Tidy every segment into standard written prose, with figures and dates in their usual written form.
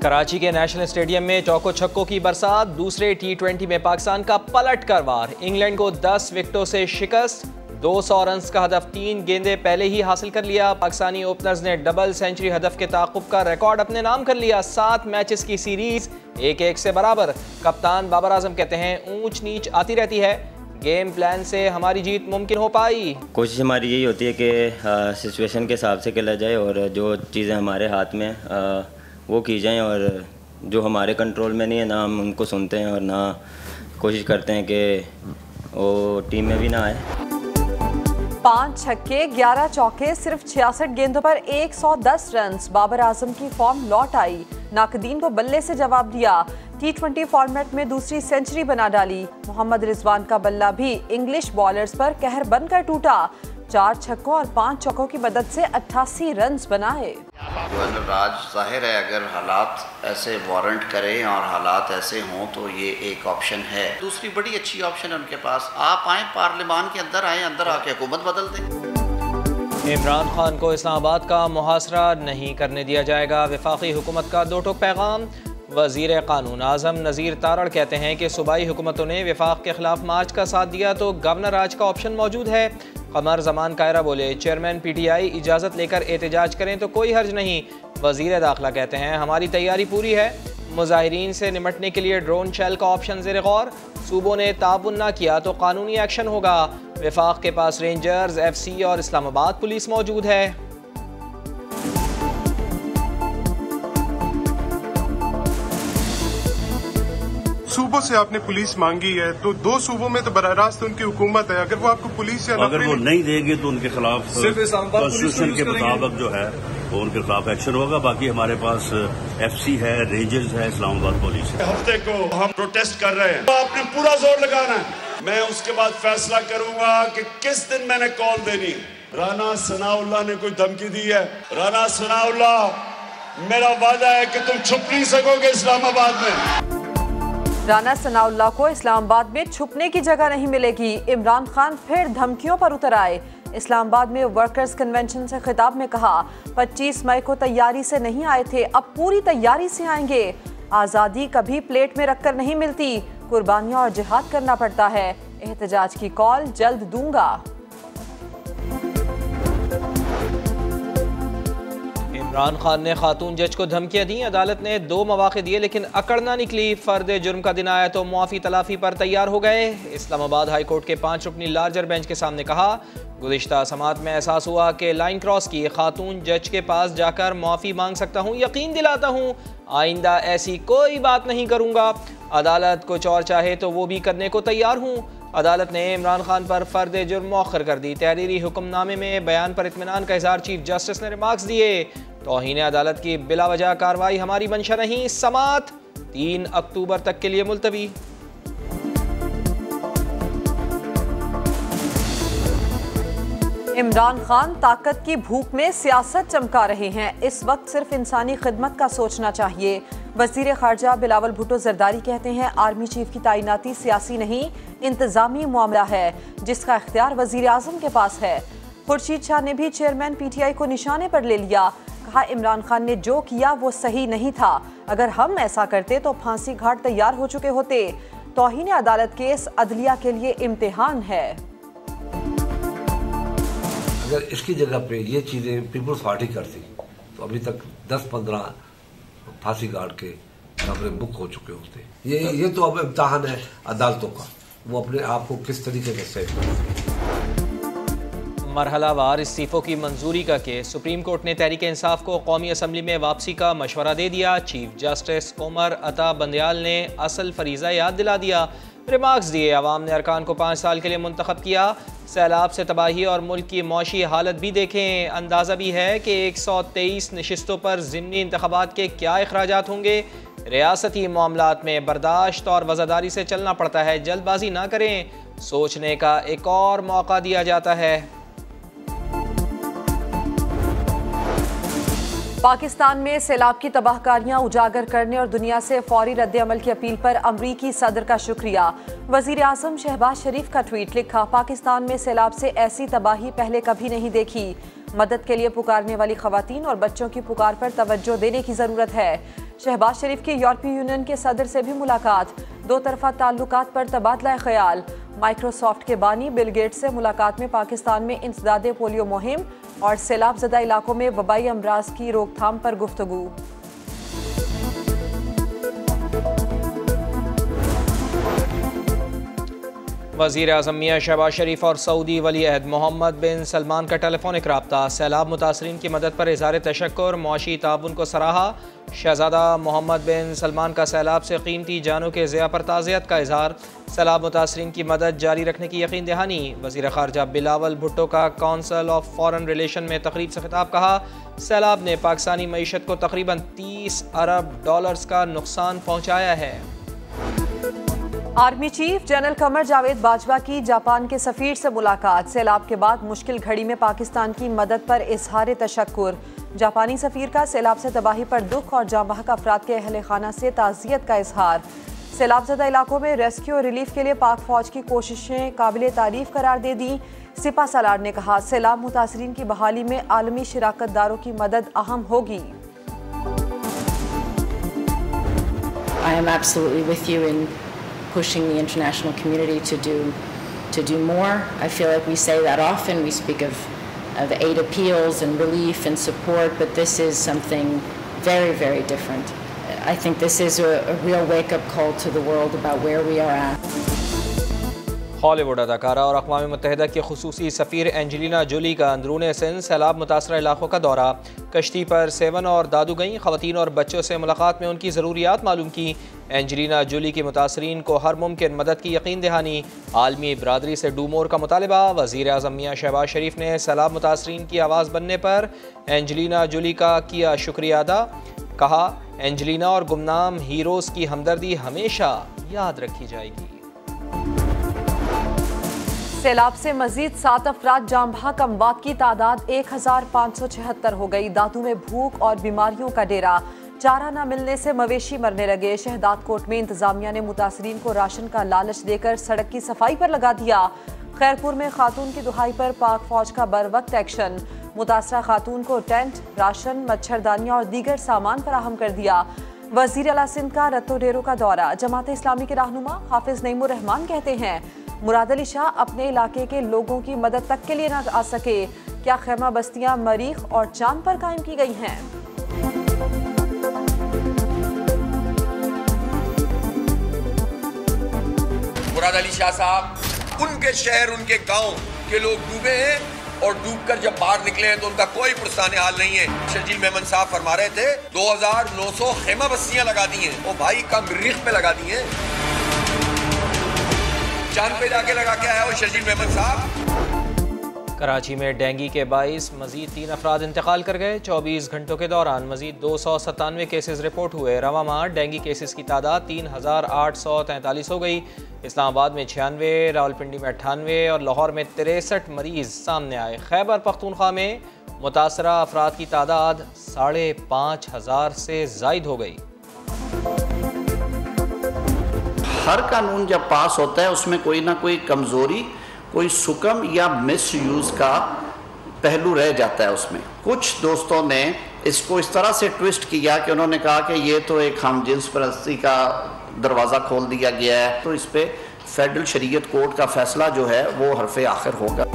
कराची के national stadium में चौको छक्कों की बरसात। दूसरे T20 में पाकिस्तान का पलट कर वार, इंग्लैंड को 10 विकेटों से शिकस्त। 200 रन का हदफ 3 गेंदे पहले ही हासिल कर लिया। पाकिस्तानी ओपनर्स ने डबल सेंचुरी हदफ के ताक़ुब का रिकॉर्ड अपने नाम कर लिया। 7 मैचेस की सीरीज 1-1 से बराबर। कप्तान बाबर आजम कहते हैं ऊंच नीच आती रहती है, गेम प्लान से हमारी जीत मुमकिन हो पाई। कोशिश हमारी यही होती है कि सिचुएशन के हिसाब से खेला जाए और जो चीज़ें हमारे हाथ में वो की जाएं, और जो हमारे कंट्रोल में नहीं है ना हम उनको सुनते हैं और ना कोशिश करते हैं कि वो टीम में भी ना आए। 5 छक्के 11 चौके सिर्फ 66 गेंदों पर 110 रन। बाबर आजम की फॉर्म लौट आई, नाकदीन को बल्ले से जवाब दिया। T20 फॉर्मेट में दूसरी सेंचुरी बना डाली। मोहम्मद रिजवान का बल्ला भी इंग्लिश बॉलर्स पर कहर बनकर टूटा। 4 छक्कों और 5 चौकों की मदद से 88 रन बनाए। राज जाहिर है अगर हालात ऐसे वारंट करें और हालात ऐसे हों तो ये एक ऑप्शन है। दूसरी बड़ी अच्छी ऑप्शन है उनके पास, आप आए पार्लियामान के अंदर आए, अंदर आके हुकूमत बदल दें। इमरान खान को इस्लामाबाद का मुहासरा नहीं करने दिया जाएगा। वफाकी हुकूमत का दो टोक पैगाम। वज़ीर कानून आज़म नज़ीर तारड़ कहते हैं कि सूबाई हुकूमतों ने वफाक के खिलाफ मार्च का साथ दिया तो गवर्नर राज का ऑप्शन मौजूद है। कमर जमान कायरा बोले चेयरमैन PTI इजाज़त लेकर एहतजाज करें तो कोई हर्ज नहीं। वज़ीर दाखिला कहते हैं हमारी तैयारी पूरी है। मुजाहिरीन से निमटने के लिए ड्रोन शेल का ऑप्शन ज़ेर गौर। सूबों ने ताबुन ना किया तो कानूनी एक्शन होगा। वफाक के पास रेंजर्स, FC और इस्लामाबाद पुलिस मौजूद है। सूबों से आपने पुलिस मांगी है तो 2 सूबों में तो बराह रास्त उनकी हुकूमत है। अगर वो आपको पुलिस या अगर वो नहीं देंगे तो उनके खिलाफ कॉन्स्टिट्यूशन के मुताबिक जो है वो उनके खिलाफ एक्शन होगा। बाकी हमारे पास FC है, रेंजर्स है, इस्लामाबाद पुलिस है। हफ्ते को हम प्रोटेस्ट कर रहे हैं, तो आपने पूरा जोर लगाना है। मैं उसके बाद फैसला करूंगा कि किस दिन मैंने कॉल देनी। राना सनाउल्लाह ने कोई धमकी दी है? राना सनाउल्लाह, मेरा वादा है कि तुम छुप नहीं सकोगे इस्लामाबाद में। राना सनाउल्लाह को इस्लामाबाद में छुपने की जगह नहीं मिलेगी। इमरान खान फिर धमकियों पर उतर आए। इस्लामाबाद में वर्कर्स कन्वेंशन से खिताब में कहा 25 मई को तैयारी से नहीं आए थे, अब पूरी तैयारी से आएंगे। आज़ादी कभी प्लेट में रखकर नहीं मिलती, कुर्बानियां और जिहाद करना पड़ता है। एहतजाज की कॉल जल्द दूंगा। इमरान खान ने खातून जज को धमकियां दी। अदालत ने 2 मौके दिए लेकिन अकड़ना निकली। फर्द जुर्म का दिन आया तो मुआफी तलाफी पर तैयार हो गए। इस्लामाबाद हाई कोर्ट के 5 रुकनी लार्जर बेंच के सामने कहा गुज़िश्ता समात में एहसास हुआ कि लाइन क्रॉस की। खातून जज के पास जाकर मुआफी मांग सकता हूँ, यकीन दिलाता हूँ आइंदा ऐसी कोई बात नहीं करूँगा। अदालत कुछ और चाहे तो वो भी करने को तैयार हूँ। अदालत ने इमरान खान पर फर्द जुर्म मौखर कर दी। तहरीरी हुक्मनामे में बयान पर इत्मीनान का इज़हार चीफ जस्टिस ने रिमार्क्स दिए। तौहीन अदालत की बिला वजह कार्रवाई हमारी मंशा नहीं। समात 3 अक्टूबर तक के लिए मुलतवी। इमरान खान ताकत की भूख में सियासत चमका रहे हैं। इस वक्त सिर्फ इंसानी खिदमत का सोचना चाहिए। वजीर खारजा बिलावल भुट्टो जरदारी कहते हैं आर्मी चीफ की तैनाती सियासी नहीं इंतजामी मामला है जिसका इख्तियार वजीर आजम के पास है। खुर्शीद शाह ने भी चेयरमैन PTI को निशाने पर ले लिया। कहा इमरान खान ने जो किया वो सही नहीं था, अगर हम ऐसा करते तो फांसी घाट तैयार हो चुके होते। तौहीन अदालत केस अदलिया के लिए इम्तिहान है। अगर इसकी जगह पे ये चीजें पीपुल्स पार्टी करती तो अभी तक 10-15 फांसी घाट के कमरे बुक हो चुके होते। ये तो अब इम्तिहान है अदालतों का, वो अपने आप को किस तरीके से सेव करेंगे। मरहलावार इस्तीफों की मंजूरी का केस। सुप्रीम कोर्ट ने तहरीक इंसाफ को कौमी असम्बली में वापसी का मशवरा दे दिया। चीफ जस्टिस उमर अता बंदयाल ने असल फरीजा याद दिला दिया। रिमार्क्स दिए अवाम ने अरकान को 5 साल के लिए मुंतखब किया। सैलाब से तबाही और मुल्क की मौशी हालत भी देखें। अंदाज़ा भी है कि 123 नशिस्तों पर ज़िमनी इंतखाबात के क्या अखराजात होंगे। रियासती मामलात में बर्दाश्त और वज़ादारी से चलना पड़ता है, जल्दबाजी ना करें, सोचने का एक और मौका दिया जाता है। पाकिस्तान में सैलाब की तबाहकारियां उजागर करने और दुनिया से फौरी रद्द-ए-अमल की अपील पर अमरीकी सदर का शुक्रिया। वजीर आज़म शहबाज शरीफ का ट्वीट लिखा पाकिस्तान में सैलाब से ऐसी तबाही पहले कभी नहीं देखी। मदद के लिए पुकारने वाली खवातीन और बच्चों की पुकार पर तवज्जो देने की जरूरत है। शहबाज शरीफ की यूरोपीय यूनियन के सदर से भी मुलाकात, दो तरफा ताल्लुकात पर तबादला ख्याल। माइक्रोसॉफ्ट के बानी बिल गेट्स से मुलाकात में पाकिस्तान में इंसदादे पोलियो मुहिम और सैलाब ज़दा इलाकों में वबाई अमराज की रोकथाम पर गुफ्तगू। वज़ीर आज़म मियां शहबाज शरीफ और सऊदी वली अहद मोहम्मद बिन सलमान का टेलीफोनिक रब्ता, सैलाब मुतासरीन की मदद पर इज़हार तशक्कुर, मुआशी ताउन को सराहा। शहजादा मोहम्मद बिन सलमान का सैलाब से कीमती जानों के ज़िया पर ताज़ियत का इजहार, सैलाब मुतासरीन की मदद जारी रखने की यकीन दहानी। वज़ीर ख़ारजा बिलावल भुट्टो का काउंसिल ऑफ फॉरेन रिलेशन में तकरीब से खिताब, कहा सैलाब ने पाकिस्तानी मईशत को तकरीबन 30 अरब डॉलर्स का नुकसान पहुँचाया है। Army chief general Qamar Javed Bajwa की जापान के सफीर से मुलाकात, सैलाब के बाद मुश्किल घड़ी में पाकिस्तान की मदद पर इजहार तशक्कुर। जापानी सफीर का सैलाब से तबाही पर दुख और जाँ बहक अफराद के अहल खाना से ताज़ियत का इजहार। सैलाब ज़दा इलाकों में रेस्क्यू और रिलीफ के लिए पाक फौज की कोशिशें काबिल तारीफ करार दे दी। सिपा सलार ने कहा सैलाब मुतासरीन की बहाली में आलमी शिराकतदारों की मदद अहम होगी। I am absolutely with you in pushing the international community to do more. I feel like we say that often. We speak of aid appeals and relief and support, but this is something very, very different. I think this is a real wake-up call to the world about where we are at. Hollywood अदाकारा और अक़वाम मुत्तहिदा की खुसूसी सफ़ीर Angelina Jolie का अंदरून सिंध सैलाब मुतासरा इलाकों का दौरा, कश्ती पर सेवन और दादू गईं, ख़वातीन और बच्चों से मुलाकात में उनकी ज़रूरियात मालूम की। एंजेलिना जोली की मुतासरीन को हर मुमकिन मदद की यकीन दहानी, आलमी बरादरी से डू मोर का मुतालबा। वज़ीर आज़म मियां शहबाज शरीफ ने सैलाब मुतासरीन की आवाज़ बनने पर एंजेलिना जोली का किया शुक्रिया अदा, कहा एंजेलिना और गुमनाम हीरोज़ की हमदर्दी हमेशा याद रखी जाएगी। सैलाब से मजीद 7 अफराद जाँ बहक, अमवात की तादाद 1576 हो गई। दादू में भूख और बीमारियों का डेरा, चारा न मिलने से मवेशी मरने लगे। शहदाद कोट में इंतजामिया ने मुतासरीन को राशन का लालच देकर सड़क की सफाई पर लगा दिया। खैरपुर में खातून की दुहाई पर पाक फौज का बर वक्त एक्शन, मुतासरा खातून को टेंट, राशन, मच्छरदानियाँ और दीगर सामान फराहम कर दिया। वज़ीर आला सिंध का रत्तो डेरो का दौरा, जमात इस्लामी के रहनुमा हाफिज नईमुर रहमान कहते हैं मुराद अली शाह अपने इलाके के लोगों की मदद तक के लिए न आ सके, क्या खैमा बस्तियां मरीख और चांद पर कायम की गई हैं? मुराद अली शाह साहब, उनके शहर उनके गांव के लोग डूबे हैं और डूबकर जब बाहर निकले हैं तो उनका कोई पुरस्ताने हाल नहीं है। शर्जील मेमन साहब फरमा रहे थे 2900 खेमा बस्तियां लगा दी हैं, ओ भाई का मरीख पे लगा दी हैं, चांद पे जाके लगा के आया वो शर्जील मेमन साहब। कराची में डेंगू के 22 मजीद 3 अफराद इंतकाल कर गए। 24 घंटों के दौरान मजीद 297 केसेस रिपोर्ट हुए। रवा माह डेंगू केसेस की तादाद 3843 हो गई। इस्लामाबाद में 96, रावलपिंडी में 98 और लाहौर में 63 मरीज सामने आए। खैबर पख्तूनख्वा में मुतासरा अफराद की तादाद 5500 से जायद हो गई। हर कानून जब पास होता है उसमें कोई ना कोई कमज़ोरी, कोई सुकम या मिस यूज़ का पहलू रह जाता है। उसमें कुछ दोस्तों ने इसको इस तरह से ट्विस्ट किया कि उन्होंने कहा कि ये तो एक हम जिन्स परस्ती का दरवाज़ा खोल दिया गया है, तो इस पर फेडरल शरीयत कोर्ट का फैसला जो है वो हरफ़े आखिर होगा।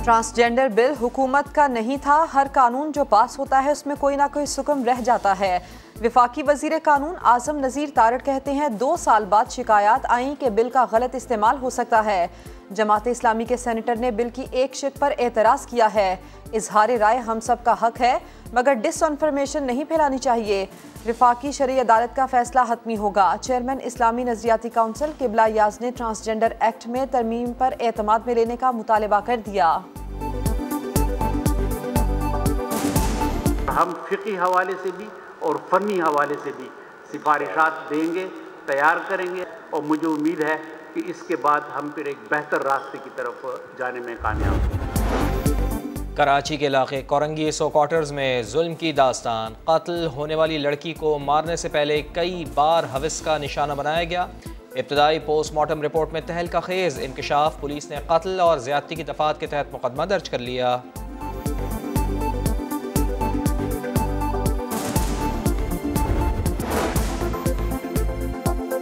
ट्रांसजेंडर बिल हुकूमत का नहीं था, हर कानून जो पास होता है उसमें कोई ना कोई सुकम रह जाता है। विफाकी वजीर कानून आजम नज़ीर तारड़ कहते हैं 2 साल बाद शिकायत आई कि बिल का गलत इस्तेमाल हो सकता है। जमात इस्लामी के सेनेटर ने बिल की एक शिक पर एतराज़ किया है। इजहार राय हम सब का हक है, मगर डिसइंफॉर्मेशन नहीं फैलानी चाहिए। विफाकी शरई अदालत का फैसला हतमी होगा। चेयरमैन इस्लामी नजरियाती काउंसिल किबला याज ने ट्रांसजेंडर एक्ट में तरमीम पर एतमाद में लेने का मुतालबा कर दिया। हम फ़िक़ी हवाले से भी और फ़नी हवाले से भी सिफारिशात देंगे, तैयार करेंगे और मुझे उम्मीद है कि इसके बाद हम फिर एक बेहतर रास्ते की तरफ जाने में कामयाब होंगे। कराची के इलाके कोरंगी सो क्वार्टर्स में जुल्म की दास्तान, कत्ल होने वाली लड़की को मारने से पहले कई बार हविस का निशाना बनाया गया। इब्तदाई पोस्टमार्टम रिपोर्ट में तहलका खेज इंकशाफ, पुलिस ने कत्ल और ज़्यादती की दफ़ात के तहत मुकदमा दर्ज कर लिया।